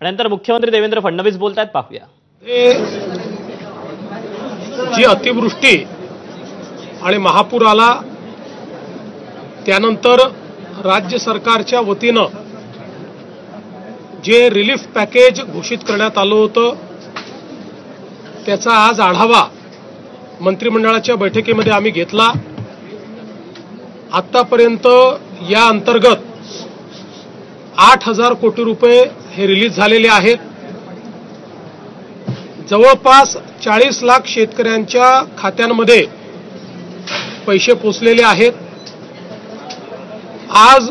आणि नंतर मुख्यमंत्री देवेंद्र फडणवीस बोलतात, पाहूया. जी अतिवृष्टी आणि महापूर आला त्यानंतर राज्य सरकारच्या वतीनं जे रिलीफ पॅकेज घोषित करण्यात आलं होतं त्याचा आज आढावा मंत्रिमंडळाच्या बैठकीमध्ये आम्ही घेतला. आतापर्यंत या अंतर्गत 8,000 कोटी रुपये हे रिलीज झालेले आहेत. जवळपास 40 लाख शेतकऱ्यांच्या खात्यांमध्ये पैसे पोचलेले आहेत. आज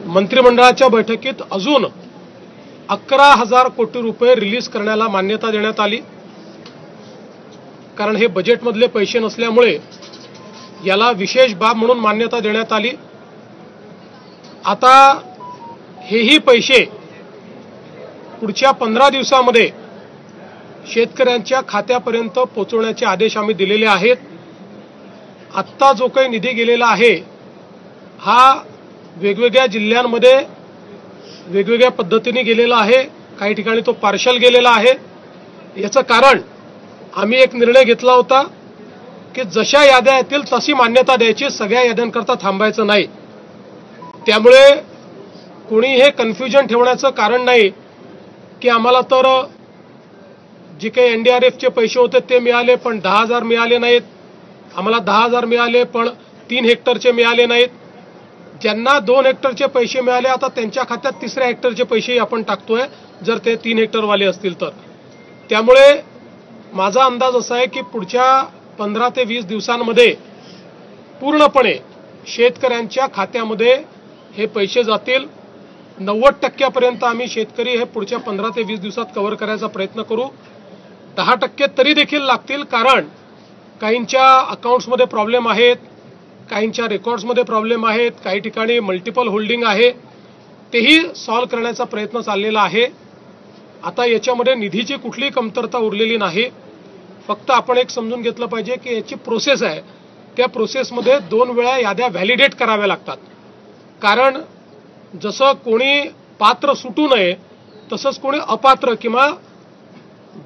मंत्रिमंडळाच्या बैठकीत अजून 11,000 कोटी रुपये रिलीज करण्याला मान्यता देण्यात आली. कारण हे बजेटमधले पैसे नसल्यामुळे याला विशेष बाब म्हणून मान्यता देण्यात आली. आता हेही पैसे पुढच्या 15 दिवसामध्ये शेतकऱ्यांच्या खात्यापर्यंत पोहोचवण्याचे आदेश आम्ही दिलेले आहेत. आत्ता जो काही निधी गेलेला आहे हा वेगवेगळ्या जिल्ह्यांमध्ये वेगवेगळ्या पद्धतीने गेलेला आहे. काही ठिकाणी तो पार्शल गेलेला आहे. याचं कारण आम्ही एक निर्णय घेतला होता की जशा याद्या येतील तशी मान्यता द्यायची, सगळ्या याद्यांकरता थांबायचं नाही. त्यामुळे कोणी हे कन्फ्युजन ठेवण्याचं कारण नाही की आम्हाला तर जे काही एनडीआरएफचे पैसे होते ते मिळाले पण 10,000 मिळाले नाहीत, आम्हाला 10,000 मिळाले पण 3 हेक्टरचे मिळाले नाहीत. ज्यांना 2 हेक्टरचे पैसे मिळाले आता त्यांच्या खात्यात 3ऱ्या हेक्टरचे पैसेही आपण टाकतोय जर ते 3 हेक्टरवाले असतील तर. त्यामुळे माझा अंदाज असा आहे की पुढच्या 15 ते 20 दिवसांमध्ये पूर्णपणे शेतकऱ्यांच्या खात्यामध्ये हे पैसे जातील. 90% आम्ही शेतकरी हे पुढच्या 15 ते 20 दिवसात कव्हर करायचा प्रयत्न करू. 10% तरी देखील लागतील, कारण काहींच्या अकाउंट्समध्ये प्रॉब्लेम आहेत, काहींच्या रेकॉर्ड्समध्ये प्रॉब्लेम आहेत, काही ठिकाणी मल्टिपल होल्डिंग आहे, तेही सॉल्व्ह करण्याचा प्रयत्न चाललेला आहे. आता याच्यामध्ये निधीची कुठलीही कमतरता उरलेली नाही. फक्त आपण एक समजून घेतलं पाहिजे की याची प्रोसेस आहे. त्या प्रोसेसमध्ये 2 वेळा याद्या व्हॅलिडेट कराव्या लागतात. कारण जसं कोणी पात्र सुटू नये तसंच कोणी अपात्र किंवा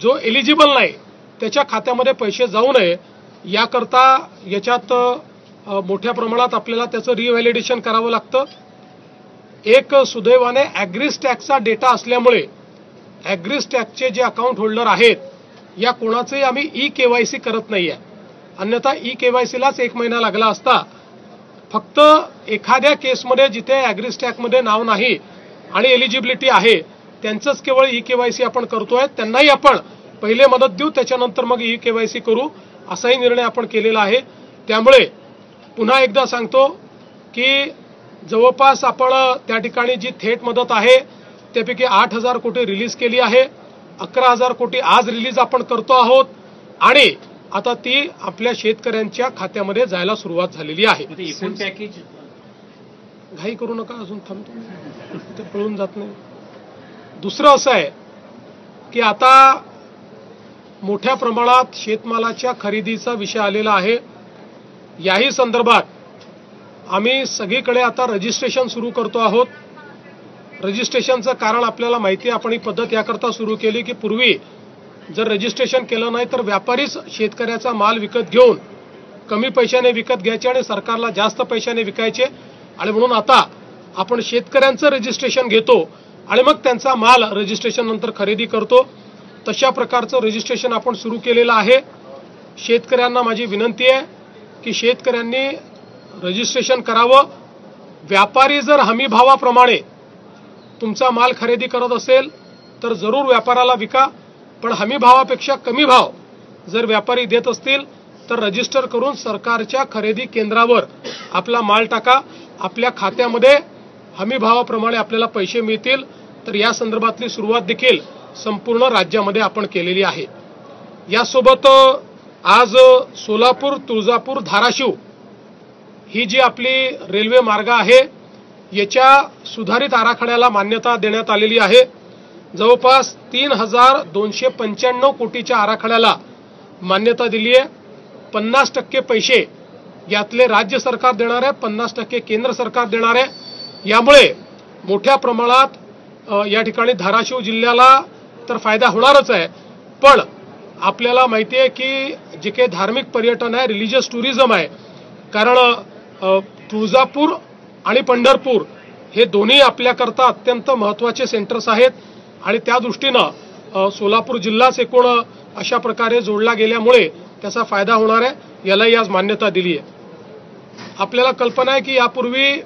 जो एलिजिबल नाही त्याच्या खात्यामध्ये पैसे जाऊ नये याकरता याच्यात मोठ्या प्रमाणात आपल्याला त्याचं रिव्हॅलिडेशन करावं लागतं. एक सुदैवाने ॲग्रीस्टॅकचा डेटा असल्यामुळे ॲग्रीस्टॅकचे जे अकाउंट होल्डर आहेत या कोणाचंही आम्ही ई-केवायसी करत नाहीये. अन्यथा ई-केवायसीलाच 1 महिना लागला असता. फक्त एखाद्या केसमध्ये जिथे ॲग्रीस्टॅकमध्ये नाव नाही आणि एलिजिबिलिटी आहे त्यांचंच केवळ ई-केवायसी आपण करतोय. त्यांनाही आपण पहिले मदत देऊ, त्याच्यानंतर मग ई-केवायसी करू, असाही निर्णय आपण केलेला आहे. त्यामुळे पुन्हा एकदा सांगतो की जवळपास आपण त्या ठिकाणी जी थेट मदत आहे त्यापैकी 8,000 कोटी रिलीज केली आहे. 11,000 कोटी आज रिलीज आपण करतो आहोत आणि आता ती आपल्या शेतकऱ्यांच्या खात्यामध्ये जायला सुरुवात झालेली आहे. पॅकेज घाई करू नका, अजून थांबतो, ते पळून जात नाही. दुसरं असं आहे की आता मोठ्या प्रमाणात शेतमालाच्या खरेदीचा विषय आलेला आहे. याही संदर्भात आम्ही सगळीकडे आता रजिस्ट्रेशन सुरू करतो आहोत. रजिस्ट्रेशनचं कारण आपल्याला माहिती आहे. आपण ही पद्धत याकरता सुरू केली की पूर्वी जर रजिस्ट्रेशन केलं नाही तर व्यापारीच शेतकऱ्याचा माल विकत घेऊन कमी पैशाने विकत घ्यायचे आणि सरकारला जास्त पैशाने विकायचे. आणि म्हणून आता आपण शेतकऱ्यांचं रजिस्ट्रेशन घेतो आणि मग त्यांचा माल रजिस्ट्रेशन नंतर खरेदी करतो. तशा प्रकारचं रजिस्ट्रेशन आपण सुरू केलेलं आहे. शेतकऱ्यांना माझी विनंती आहे की शेतकऱ्यांनी रजिस्ट्रेशन करावं. व्यापारी जर हमी भावाप्रमाणे तुमचा माल खरेदी करत असेल तर जरूर व्यापाराला विका, पण हमी भावापेक्षा कमी भाव जर व्यापारी देत असतील तर रजिस्टर करून सरकारच्या खरेदी केंद्रावर आपला माल टाका. आपल्या खात्यामध्ये हमी भावाप्रमाणे आपल्याला पैसे मिळतील. तर या संदर्भातली सुरुवात देखील संपूर्ण राज्यामध्ये आपण केलेली आहे. यासोबत आज सोलापूर, तुळजापूर, धाराशिव ही जी आपली रेल्वे मार्ग आहे याच्या सुधारित आराखड्याला मान्यता देण्यात आलेली आहे. जवळपास 3,295 कोटीच्या आराखड्याला मान्यता दिली आहे. 50% पैसे यातले राज्य सरकार देणार आहे, 50% केंद्र सरकार देणार आहे. यामुळे मोठ्या प्रमाणात या ठिकाणी धाराशिव जिल्ह्याला तर फायदा होणारच आहे, पण आपल्याला माहिती आहे की जे काही धार्मिक पर्यटन आहे, रिलिजियस टुरिझम आहे, कारण तुळजापूर आणि पंढरपूर हे दोन्ही आपल्याकरता अत्यंत महत्त्वाचे सेंटर्स आहेत आणि त्या दृष्टीनं सोलापूर जिल्हाच एकूण अशा प्रकारे जोडला गेल्यामुळे त्याचा फायदा होणार आहे, यालाही आज मान्यता दिली आहे. आपल्याला कल्पना आहे की यापूर्वी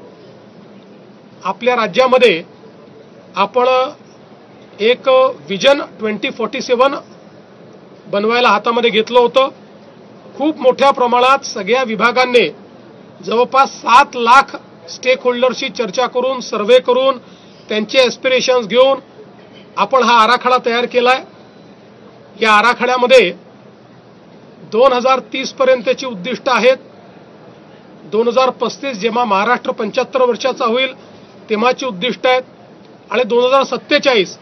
आपल्या राज्यामध्ये आपण एक विजन 2047 बनवायला हातामध्ये घेतलं होतं. खूप मोठ्या प्रमाणात सगळ्या विभागांनी जवळपास 7 लाख स्टेक होल्डरशी चर्चा करून, सर्व्हे करून, त्यांचे एस्पिरेशन्स घेऊन आपण हा आराखडा तयार केलाय. या आराखड्यामध्ये 2030 पर्यंतची उद्दिष्ट आहेत. 2035 जेव्हा महाराष्ट्र 75 वर्षाचा होईल तेव्हाची उद्दिष्ट आहेत आणि 2047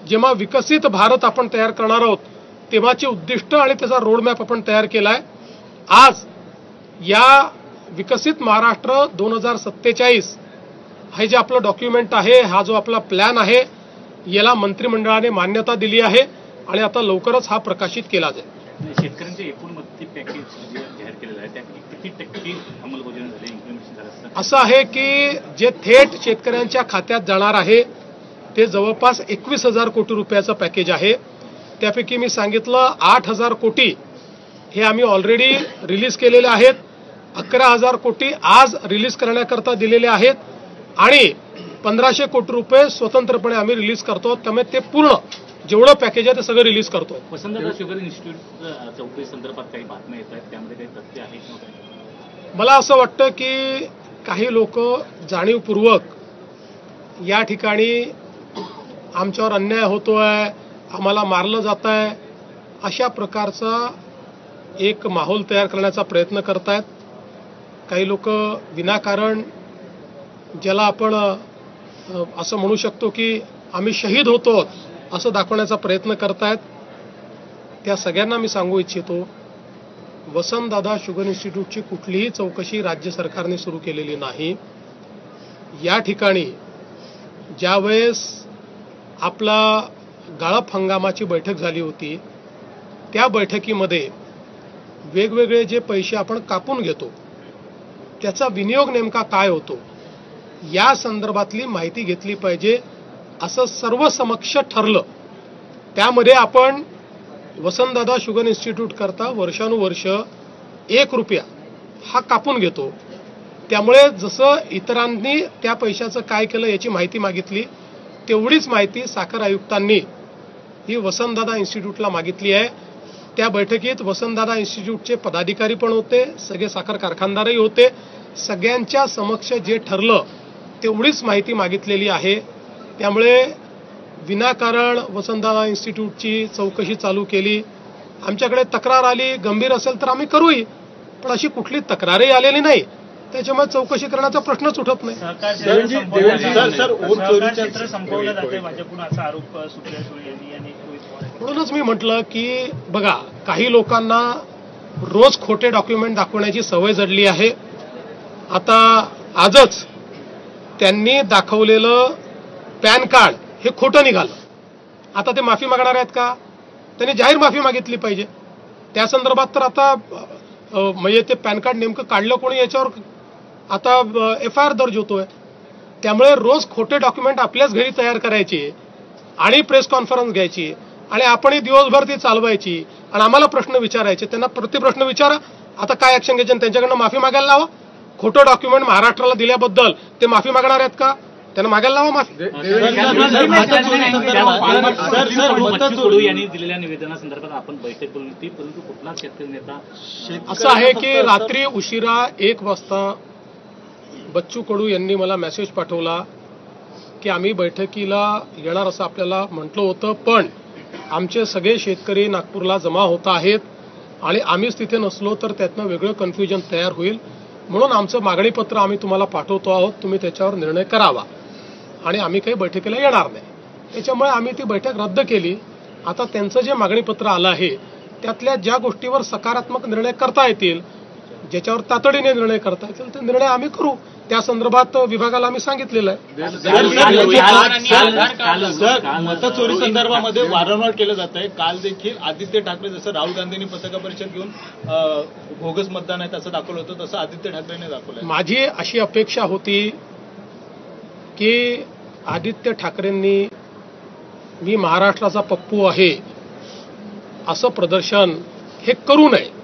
जेव्हा विकसित भारत आपण तयार करणार आहोत तेव्हाची उद्दिष्ट आणि त्याचा रोडमॅप आपण तयार केलाय. आज या विकसित महाराष्ट्र 2047 हे जे आपलं डॉक्युमेंट आहे, हा जो आपला प्लॅन आहे, याला मंत्रिमंडळाने मान्यता दिली आहे आणि आता लवकरच हा प्रकाशित केला जाईल. शेतकऱ्यांचे एकूण मदती पॅकेज जे जाहीर केलेलं आहे त्यात किती टक्के अंमलबजावणी झाली, इम्प्लिमेंटेशन झालं? असं आहे की जे थेट शेतकऱ्यांच्या खात्यात जाणार आहे ते जवळपास 21,000 कोटी रुपयाचं पॅकेज आहे. त्यापैकी मी सांगितलं 8,000 कोटी हे आम्ही ऑलरेडी रिलीज केलेले आहेत, 11,000 कोटी आज रिलीज करण्याकरता दिलेले आहेत आणि 1,500 कोटी रुपये स्वतंत्रपणे आम्ही रिलीज करतो. त्यामुळे ते पूर्ण जेवढं पॅकेज आहे ते सगळं रिलीज करतो. वसंतदादा शुगर इन्स्टिट्यूट चौकशी संदर्भात काही बातम्या येत आहेत, त्यामध्ये काही तथ्य आहे किंवा काय? मला असं वाटतं की काही लोक जाणीवपूर्वक या ठिकाणी आमच्यावर अन्याय होतोय, आम्हाला मारलं जात आहे, अशा प्रकारचा एक माहोल तयार करण्याचा प्रयत्न करतायत. काही लोक विनाकारण ज्याला आपण असं म्हणू शकतो की आम्ही शहीद होतो असं दाखवण्याचा प्रयत्न करतायत. त्या सगळ्यांना मी सांगू इच्छितो, वसंतदादा शुगर इन्स्टिट्यूटची कुठलीही चौकशी राज्य सरकारने सुरू केलेली नाही. या ठिकाणी ज्यावेळेस आपला गाळप हंगामाची बैठक झाली होती त्या बैठकीमध्ये वेगवेगळे जे पैसे आपण कापून घेतो त्याचा विनियोग नेमका काय होतो या संदर्भातली माहिती घेतली पाहिजे असं सर्व समक्ष ठरलं. त्यामध्ये आपण वसंतदादा शुगर इन्स्टिट्यूट करता वर्षानुवर्ष 1 रुपया हा कापून घेतो. त्यामुळे जसं इतरांनी त्या पैशाचं काय केलं याची माहिती मागितली तेवढीच माहिती साखर आयुक्तांनी ही वसंतदादा इन्स्टिट्यूटला मागितली आहे. त्या बैठकीत वसंतदादा इन्स्टिट्यूटचे पदाधिकारी पण होते, सगळे साखर कारखानदारही होते. सगळ्यांच्या समक्ष जे ठरलं तेवढीच माहिती मागितलेली आहे. त्यामुळे विनाकारण वसंतदादा इन्स्टिट्यूटची चौकशी चालू केली. आमच्याकडे तक्रार आली, गंभीर असेल तर आम्ही करूही, पण अशी कुठली तक्रारही आलेली नाही, त्याच्यामुळे चौकशी करण्याचा प्रश्नच उठत नाही. सहकार क्षेत्र संपवलं जाते भाजपकडून असा आरोप सुप्रिया सुळे यांनी म्हणूनच मी म्हटलं की बघा, काही लोकांना रोज खोटे डॉक्युमेंट दाखवण्याची सवय जडली आहे. आता आजच त्यांनी दाखवलेलं पॅन कार्ड हे खोटं निघालं. आता ते माफी मागणार आहेत का? त्यांनी जाहीर माफी मागितली पाहिजे. त्या संदर्भात तर आता म्हणजे ते पॅन कार्ड नेमकं काढलं कोणी याच्यावर आता FIR दर्ज होतोय. त्यामुळे रोज खोटे डॉक्युमेंट आपल्याच घरी तयार करायचे आणि प्रेस कॉन्फरन्स घ्यायची आणि आपणही दिवसभर ती चालवायची आणि आम्हाला प्रश्न विचारायचे. त्यांना प्रतिप्रश्न विचारा, आता काय ऍक्शन घ्यायची, त्यांच्याकडनं माफी मागायला लावा. खोटं डॉक्युमेंट महाराष्ट्राला दिल्याबद्दल ते माफी मागणार आहेत का? त्यांना मागायला लावा माफी. कडू यांनी दिलेल्या निवेदनासंदर्भात आपण बैठक बोलली होती, परंतु कुठला शेतकरी नेता असं आहे की रात्री उशिरा 1 वाजता बच्चू कडू यांनी मला मेसेज पाठवला की आम्ही बैठकीला येणार असं आपल्याला म्हटलं होतं, पण आमचे सगळे शेतकरी नागपूरला जमा होत आहेत आणि आम्हीच तिथे नसलो तर त्यातनं वेगळं कन्फ्युजन तयार होईल, म्हणून आमचं मागणीपत्र आम्ही तुम्हाला पाठवतो आहोत, तुम्ही त्याच्यावर निर्णय करावा आणि आम्ही काही बैठकीला येणार नाही. त्याच्यामुळे आम्ही ती बैठक रद्द केली. आता त्यांचं जे मागणीपत्र आलं आहे त्यातल्या ज्या गोष्टीवर सकारात्मक निर्णय करता येतील, ज्याच्यावर तातडीने निर्णय करता येतील ते निर्णय आम्ही करू. त्या संदर्भात विभागाला आम्ही सांगितलेलं आहे. सर, मतचोरी संदर्भामध्ये वारंवार केलं जात आहे. काल देखील आदित्य ठाकरे जसं राहुल गांधींनी पत्रकार परिषद घेऊन बोगस मतदान आहे तसं दाखवलं होतं, तसं आदित्य ठाकरेंनी दाखवलं. माझी अशी अपेक्षा होती की आदित्य ठाकरेंनी मी महाराष्ट्राचा पप्पू आहे असं प्रदर्शन हे करू नये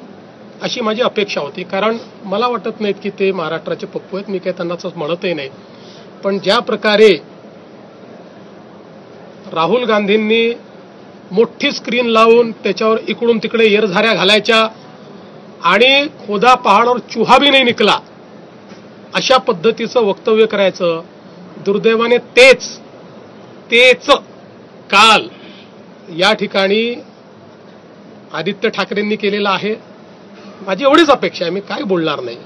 अशी माझी अपेक्षा होती. कारण मला वाटत नाहीत की ते महाराष्ट्राचे पप्पू आहेत, मी काही त्यांना असं म्हणतही नाही. पण ज्या प्रकारे राहुल गांधींनी मोठी स्क्रीन लावून त्याच्यावर इकडून तिकडे येरझाऱ्या घालायच्या आणि खोदा पहाडावर चुहा भी नाही निकला अशा पद्धतीचं वक्तव्य करायचं, दुर्दैवाने तेच काल या ठिकाणी आदित्य ठाकरेंनी केलेलं आहे. माझी एवढीच अपेक्षा आहे, मी काय बोलणार नाही.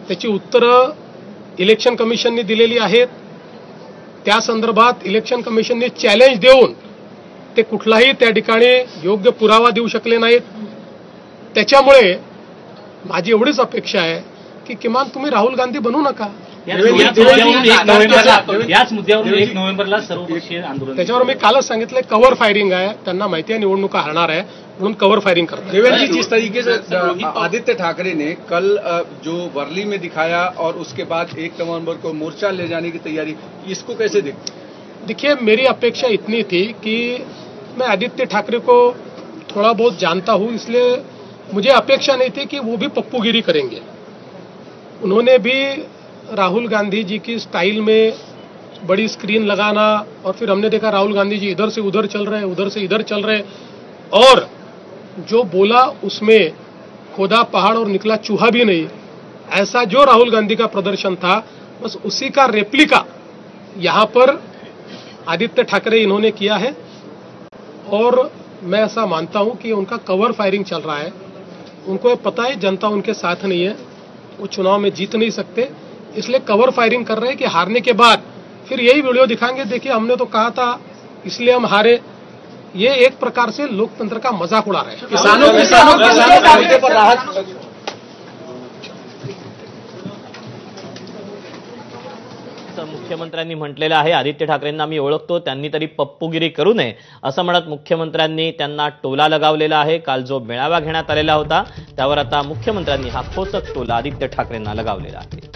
त्याची उत्तरं इलेक्शन कमिशनने दिलेली आहेत. त्या संदर्भात इलेक्शन कमिशनने चॅलेंज देऊन ते कुठलाही त्या ठिकाणी योग्य पुरावा देऊ शकले नाहीत. त्याच्यामुळे माझी एवढीच अपेक्षा आहे की किमान तुम्ही राहुल गांधी बनू नका. याच मुद्द्यावरून 1 नोव्हेंबरला सर्वपक्षीय आंदोलन, त्याच्यावर मी कालच सांगितलंय कव्हर फायरिंग आहे. त्यांना माहिती आहे निवडणुका हरणार आहे म्हणून कव्हर फायरिंग करतात. देवेंद्र जी, जिस तरीके से आदित्य ठाकरे ने कल जो वर्ली में दिखाया और उसके बाद 1 नवंबर को मोर्चा ले जाने की तैयारी, इसको कैसे देखते? देखिए, मेरी अपेक्षा इतनी थी कि मैं आदित्य ठाकरे को थोड़ा बहुत जानता हूं, इसलिए मुझे अपेक्षा नहीं थी कि वो भी पप्पूगिरी करेंगे. उन्होंने भी राहुल गांधी जी की स्टाइल में बड़ी स्क्रीन लगाना और फिर हमने देखा राहुल गांधी जी इधर से उधर चल रहे, उधर से इधर चल रहे और जो बोला उसमें खोदा पहाड़ और निकला चूहा भी नहीं, ऐसा जो राहुल गांधी का प्रदर्शन था बस उसी का रेप्लिका यहां पर आदित्य ठाकरे इन्होंने किया है. और मैं ऐसा मानता हूं कि उनका कवर फायरिंग चल रहा है. उनको पता है जनता उनके साथ नहीं है, वो चुनाव में जीत नहीं सकते, इसलिए कवर फायरिंग कर रहे हैं कि हारने के बाद फिर यही वीडियो दिखाएंगे, देखिए हमने तो कहा था इसलिए हम हारे. ये एक प्रकार से लोकतंत्र का मजाक उड़ा रहे हैं. किसानों के मुद्दे पर राहत. मुख्यमंत्र्यांनी म्हटलेलं आहे आदित्य ठाकरेंना मी ओळखतो, त्यांनी तरी पप्पूगिरी करू नये असं म्हणत मुख्यमंत्र्यांनी त्यांना टोला लगावलेला आहे. काल जो मेळावा घेण्यात आलेला होता त्यावर आता मुख्यमंत्र्यांनी हा खोचक टोला आदित्य ठाकरेंना लगावलेला आहे.